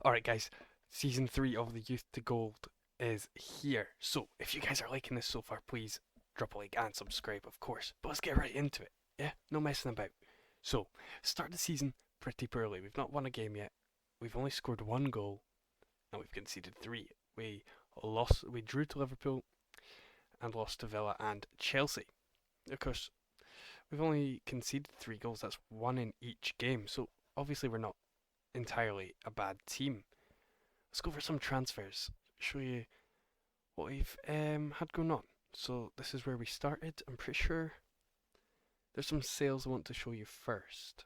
Alright, guys, season 3 of the Youth to Gold is here. So, if you guys are liking this so far, please drop a like and subscribe, of course. But let's get right into it. Yeah, no messing about. So, start the season pretty poorly. We've not won a game yet. We've only scored one goal, and we've conceded three. We drew to Liverpool and lost to Villa and Chelsea. Of course, we've only conceded 3 goals. That's one in each game. So, obviously, we're not entirely a bad team. Let's go over some transfers. Show you what we've had going on. So this is where we started. I'm pretty sure there's some sales I want to show you first.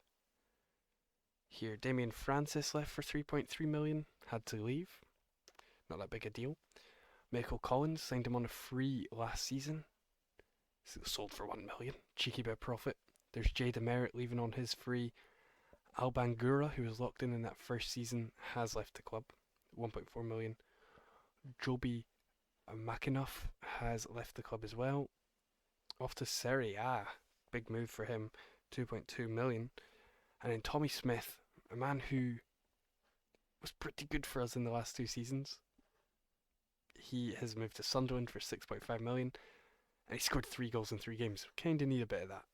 Here, Damien Francis left for 3.3 million. Had to leave. Not that big a deal. Michael Collins signed him on a free last season. Sold for 1 million. Cheeky bit of profit. There's Jay Demerit leaving on his free. Albangura, who was locked in that first season, has left the club. 1.4 million. Joby McAnuff has left the club as well. Off to Serie A. Big move for him. 2.2 million. And then Tommy Smith, a man who was pretty good for us in the last 2 seasons. He has moved to Sunderland for 6.5 million. And he scored 3 goals in 3 games. Kinda need a bit of that.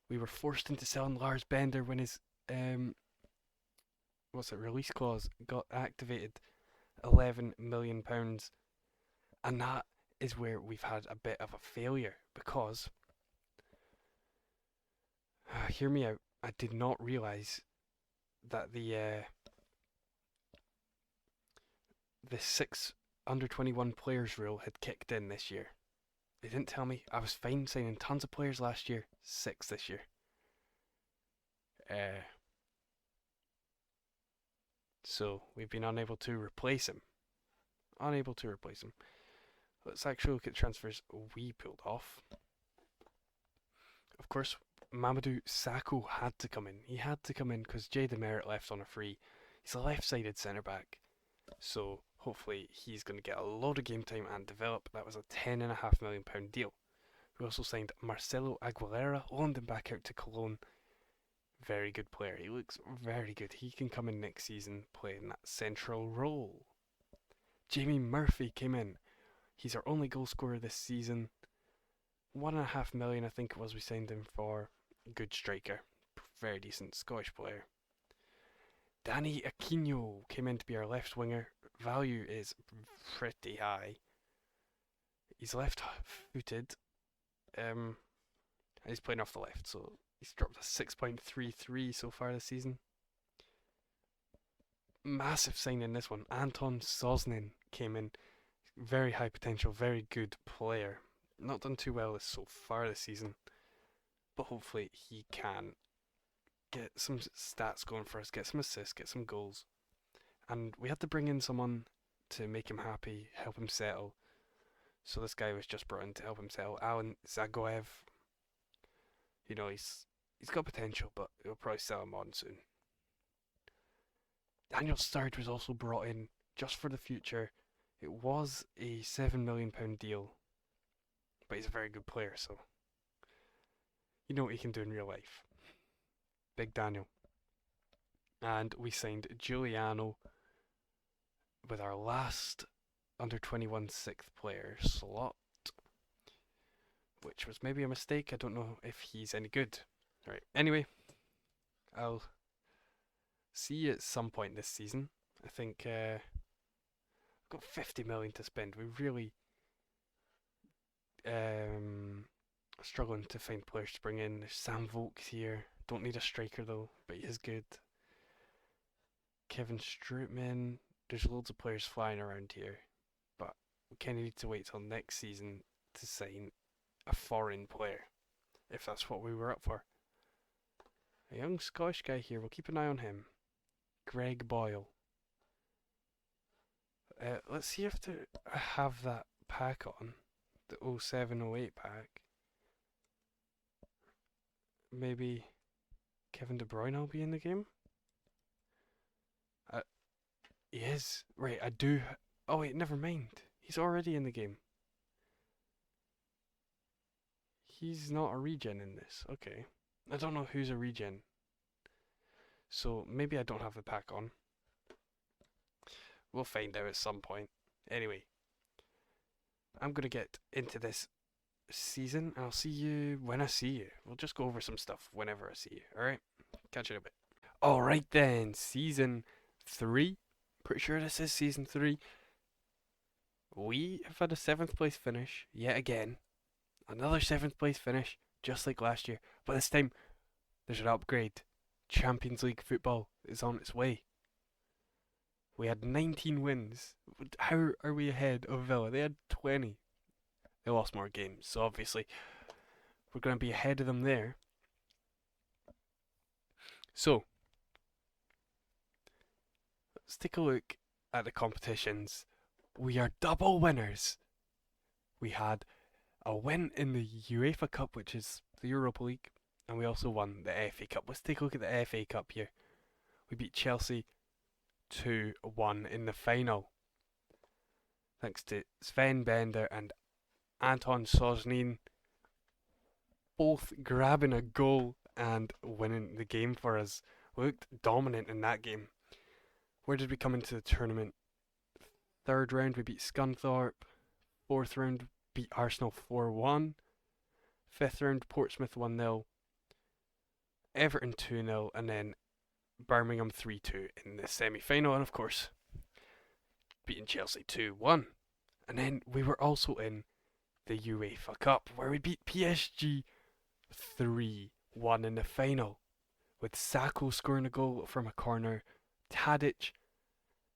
We were forced into selling Lars Bender when his release clause got activated. £11 million, and that is where we've had a bit of a failure because hear me out, I did not realise that the 6 under 21 players rule had kicked in this year. They didn't tell me. I was fine signing tons of players last year, 6 this year. So we've been unable to replace him. Let's actually look at transfers we pulled off. Of course, Mamadou Sakho had to come in. He had to come in because Jay Demerit left on a free. He's a left-sided centre-back. So hopefully he's going to get a lot of game time and develop. That was a £10.5 million deal. We also signed Marcelo Aguilera, loaned him back out to Cologne. Very good player. He looks very good. He can come in next season playing that central role. Jamie Murphy came in. He's our only goal scorer this season. 1.5 million, I think it was, we signed him for. Good striker. Very decent Scottish player. Danny Aquino came in to be our left winger. Value is pretty high. He's left footed. He's playing off the left, so he's dropped a 6.33 so far this season. Massive signing this one. Anton Sosnin came in. Very high potential, very good player. Not done too well so far this season, but hopefully he can get some stats going for us, get some assists, get some goals. And we had to bring in someone to make him happy, help him settle. So this guy was just brought in to help him settle. Alan Zagoev. You know, he's got potential, but we'll probably sell him on soon. Daniel Sturridge was also brought in just for the future. It was a £7 million deal, but he's a very good player, so you know what he can do in real life. Big Daniel. And we signed Giuliano with our last under 21 6th player slot, which was maybe a mistake. I don't know if he's any good. Alright, anyway, I'll see you at some point this season. I think I've got 50 million to spend. We really struggling to find players to bring in. There's Sam Volks here. Don't need a striker though, but he is good. Kevin Strootman. There's loads of players flying around here, but we kind of need to wait till next season to sign a foreign player, if that's what we were up for. A young Scottish guy here. We'll keep an eye on him. Greg Boyle. Let's see if I have that pack on. The 07-08 pack. Maybe Kevin De Bruyne will be in the game? He is. Right, I do. Oh wait, never mind. He's already in the game. He's not a regen in this. Okay. I don't know who's a regen. So maybe I don't have the pack on. We'll find out at some point. Anyway, I'm gonna get into this season. I'll see you when I see you. We'll just go over some stuff whenever I see you. Alright? Catch you in a bit. Alright then, season 3. Pretty sure this is season 3. We have had a 7th place finish, yet again. Another 7th place finish, just like last year. But this time, there's an upgrade. Champions League football is on its way. We had 19 wins. How are we ahead of Villa? They had 20. They lost more games, so obviously we're going to be ahead of them there. So, let's take a look at the competitions. We are double winners. We had a win in the UEFA Cup, which is the Europa League, and we also won the FA Cup. Let's take a look at the FA Cup here. We beat Chelsea 2-1 in the final, thanks to Sven Bender and Anton Sosnin both grabbing a goal and winning the game for us. We looked dominant in that game. Where did we come into the tournament? 3rd round we beat Scunthorpe. 4th round beat Arsenal 4-1. 5th round Portsmouth 1-0. Everton 2-0, and then Birmingham 3-2 in the semi-final, and of course beating Chelsea 2-1. And then we were also in the UEFA Cup, where we beat PSG 3-1 in the final, with Sacco scoring a goal from a corner, Tadic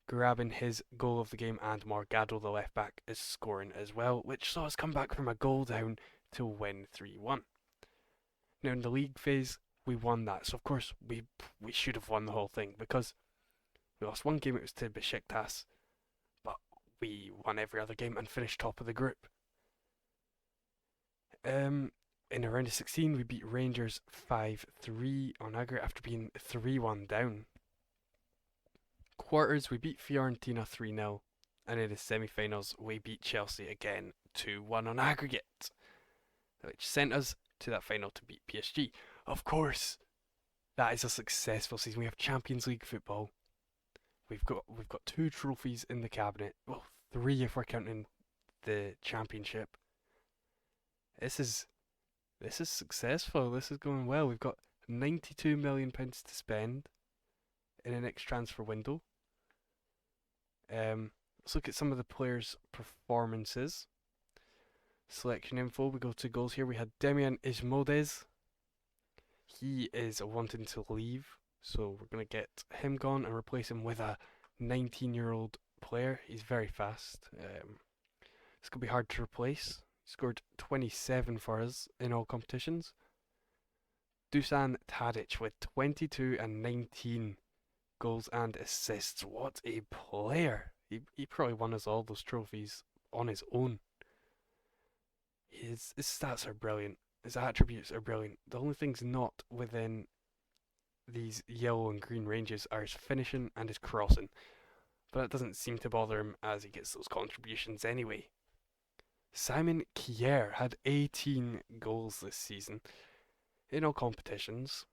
grabbing his goal of the game, and Morgado, the left back, is scoring as well, which saw us come back from a goal down to win 3-1. Now in the league phase, we won that, so of course we should have won the whole thing, because we lost one game, it was to Besiktas, but we won every other game and finished top of the group. In a round of 16, we beat Rangers 5-3 on aggregate after being 3-1 down. Quarters, we beat Fiorentina 3-0, and in the semi-finals, we beat Chelsea again 2-1 on aggregate, which sent us to that final to beat PSG. Of course, that is a successful season. We have Champions League football. We've got 2 trophies in the cabinet. Well, 3 if we're counting the championship. This is successful. This is going well. We've got £92 million to spend in the next transfer window. Let's look at some of the players' performances. Selection info. We go to goals here. We had Demian Ismodes. He is wanting to leave, so we're going to get him gone and replace him with a 19-year-old player. He's very fast. It's going to be hard to replace. He scored 27 for us in all competitions. Dusan Tadic with 22 and 19 goals and assists. What a player. He probably won us all those trophies on his own. His stats are brilliant. His attributes are brilliant. The only things not within these yellow and green ranges are his finishing and his crossing. But that doesn't seem to bother him as he gets those contributions anyway. Simon Kjaer had 18 goals this season in all competitions.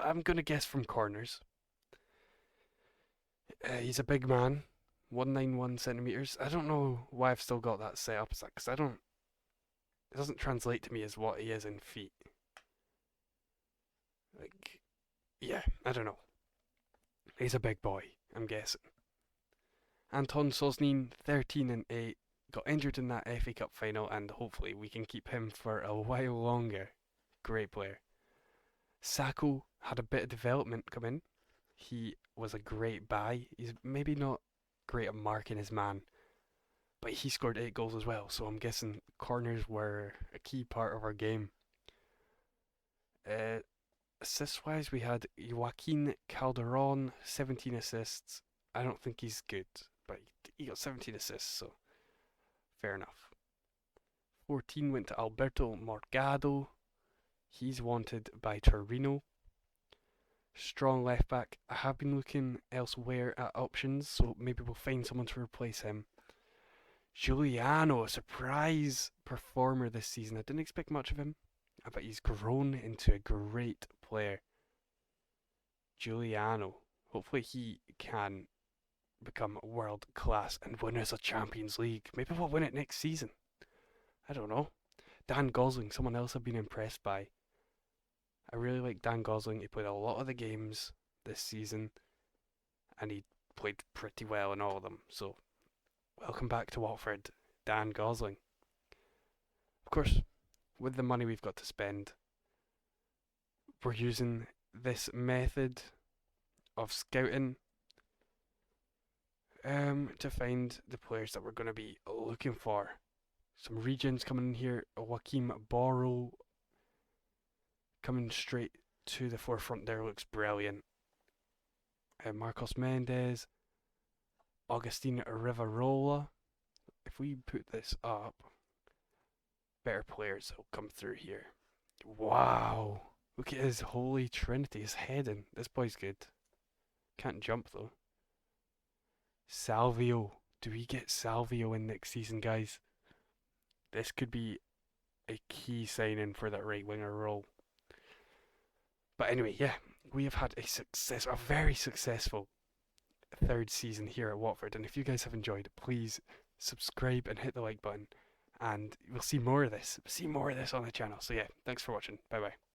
I'm going to guess from corners. He's a big man, 191 centimeters. I don't know why I've still got that set up as that, because it doesn't translate to me as what he is in feet. Like, yeah, I don't know. He's a big boy, I'm guessing. Anton Sosnin, 13 and 8, got injured in that FA Cup final, and hopefully we can keep him for a while longer. Great player. Sacco had a bit of development come in. He was a great buy. He's maybe not great at marking his man, but he scored 8 goals as well, so I'm guessing corners were a key part of our game. Assists-wise, we had Joaquin Calderon, 17 assists. I don't think he's good, but he got 17 assists, so fair enough. 14 went to Alberto Morgado. He's wanted by Torino. Strong left back. I have been looking elsewhere at options, so maybe we'll find someone to replace him. Giuliano, a surprise performer this season. I didn't expect much of him, but he's grown into a great player. Giuliano. Hopefully he can become world class and win us a Champions League. Maybe we'll win it next season. I don't know. Dan Gosling, someone else I've been impressed by. I really like Dan Gosling. He played a lot of the games this season, and he played pretty well in all of them. So, welcome back to Watford, Dan Gosling. Of course, with the money we've got to spend, we're using this method of scouting to find the players that we're going to be looking for. Some regions coming in here. Joachim Borrow coming straight to the forefront there, looks brilliant. Marcos Mendes, Augustine Rivarola. If we put this up, better players will come through here. Wow. Look at his holy trinity, his heading. This boy's good. Can't jump though. Salvio. Do we get Salvio in next season, guys? This could be a key signing for that right winger role. But anyway, yeah, we have had a very successful third season here at Watford. And if you guys have enjoyed, please subscribe and hit the like button. And we'll see more of this. See more of this on the channel. So yeah, thanks for watching. Bye bye.